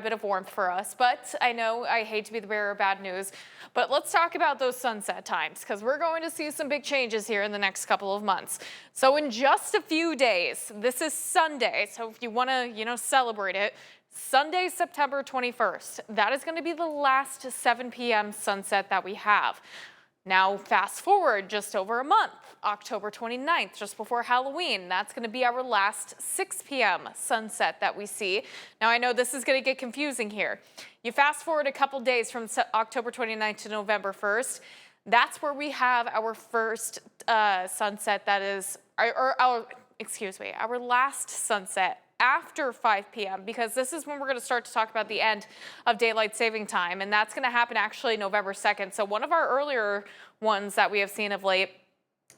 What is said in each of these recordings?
A bit of warmth for us, but I know I hate to be the bearer of bad news, but let's talk about those sunset times because we're going to see some big changes here in the next couple of months. So in just a few days, this is Sunday, so if you want to, celebrate it, Sunday, September 21st, that is going to be the last 7 p.m. sunset that we have. Now, fast forward just over a month, October 29th, just before Halloween. That's going to be our last 6 p.m. sunset that we see. Now, I know this is going to get confusing here. You fast forward a couple days from October 29th to November 1st. That's where we have our first sunset that is, our last sunset after 5 p.m. because this is when we're going to start to talk about the end of daylight saving time, and that's going to happen actually November 2nd. So one of our earlier ones that we have seen of late.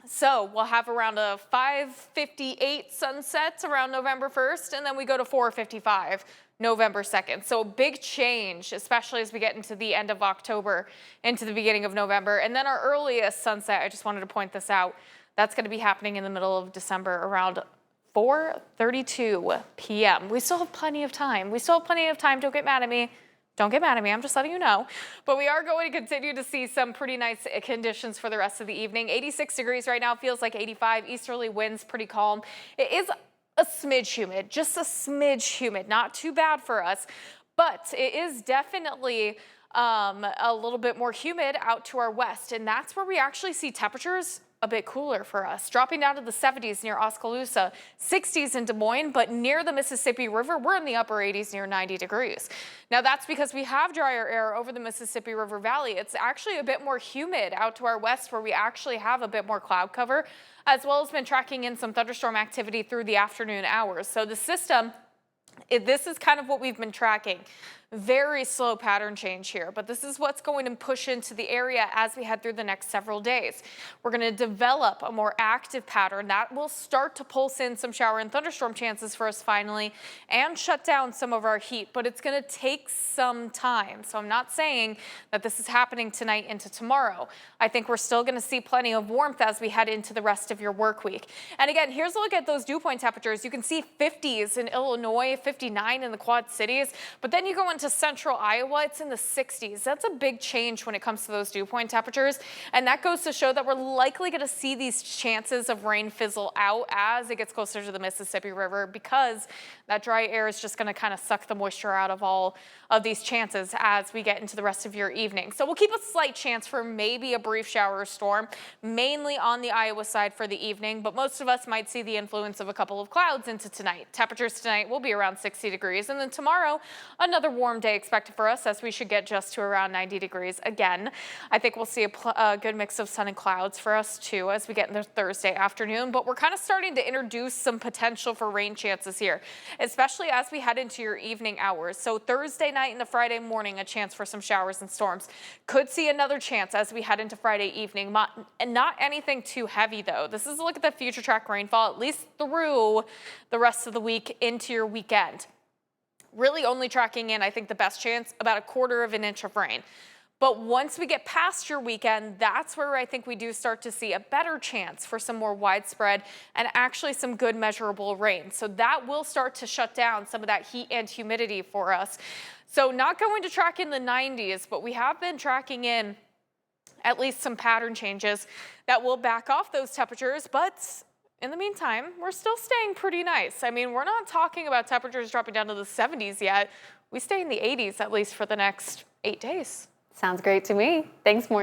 So we'll have around a 5:58 sunsets around November 1st, and then we go to 4:55 November 2nd. So a big change, especially as we get into the end of October, into the beginning of November. And then our earliest sunset, I just wanted to point this out, that's going to be happening in the middle of December around 4:32 p.m. We still have plenty of time. Don't get mad at me. Don't get mad at me. I'm just letting you know. But we are going to continue to see some pretty nice conditions for the rest of the evening. 86 degrees right now, feels like 85. Easterly winds, pretty calm. It is a smidge humid, just a smidge humid. Not too bad for us, but it is definitely a little bit more humid out to our west. And that's where we actually see temperatures a bit cooler for us, dropping down to the 70s near Oskaloosa, 60s in Des Moines, but near the Mississippi River, we're in the upper 80s near 90 degrees. Now that's because we have drier air over the Mississippi River Valley. It's actually a bit more humid out to our west where we actually have a bit more cloud cover, as well as been tracking in some thunderstorm activity through the afternoon hours. So the system, this is kind of what we've been tracking. Very slow pattern change here, but this is what's going to push into the area as we head through the next several days. We're going to develop a more active pattern that will start to pulse in some shower and thunderstorm chances for us finally and shut down some of our heat, but it's going to take some time. So I'm not saying that this is happening tonight into tomorrow. I think we're still going to see plenty of warmth as we head into the rest of your work week. And again, here's a look at those dew point temperatures. You can see 50s in Illinois, 59 in the Quad Cities, but then you go into central Iowa, it's in the 60s. That's a big change when it comes to those dew point temperatures. And that goes to show that we're likely going to see these chances of rain fizzle out as it gets closer to the Mississippi River because that dry air is just going to kind of suck the moisture out of all of these chances as we get into the rest of your evening. So we'll keep a slight chance for maybe a brief shower or storm, mainly on the Iowa side for the evening, but most of us might see the influence of a couple of clouds into tonight. Temperatures tonight will be around 60 degrees, and then tomorrow, another warm day expected for us as we should get just to around 90 degrees again. I think we'll see a good mix of sun and clouds for us too as we get into Thursday afternoon, but we're kind of starting to introduce some potential for rain chances here, especially as we head into your evening hours. So Thursday night and the Friday morning, a chance for some showers and storms. Could see another chance as we head into Friday evening. Not anything too heavy though. This is a look at the future track rainfall, at least through the rest of the week into your weekend. Really only tracking in, I think the best chance, about a 1/4 inch of rain. But once we get past your weekend, that's where I think we do start to see a better chance for some more widespread and actually some good measurable rain. So that will start to shut down some of that heat and humidity for us. So not going to track in the 90s, but we have been tracking in at least some pattern changes that will back off those temperatures, but in the meantime, we're still staying pretty nice. I mean, we're not talking about temperatures dropping down to the 70s yet. We stay in the 80s at least for the next 8 days. Sounds great to me. Thanks, Maureen.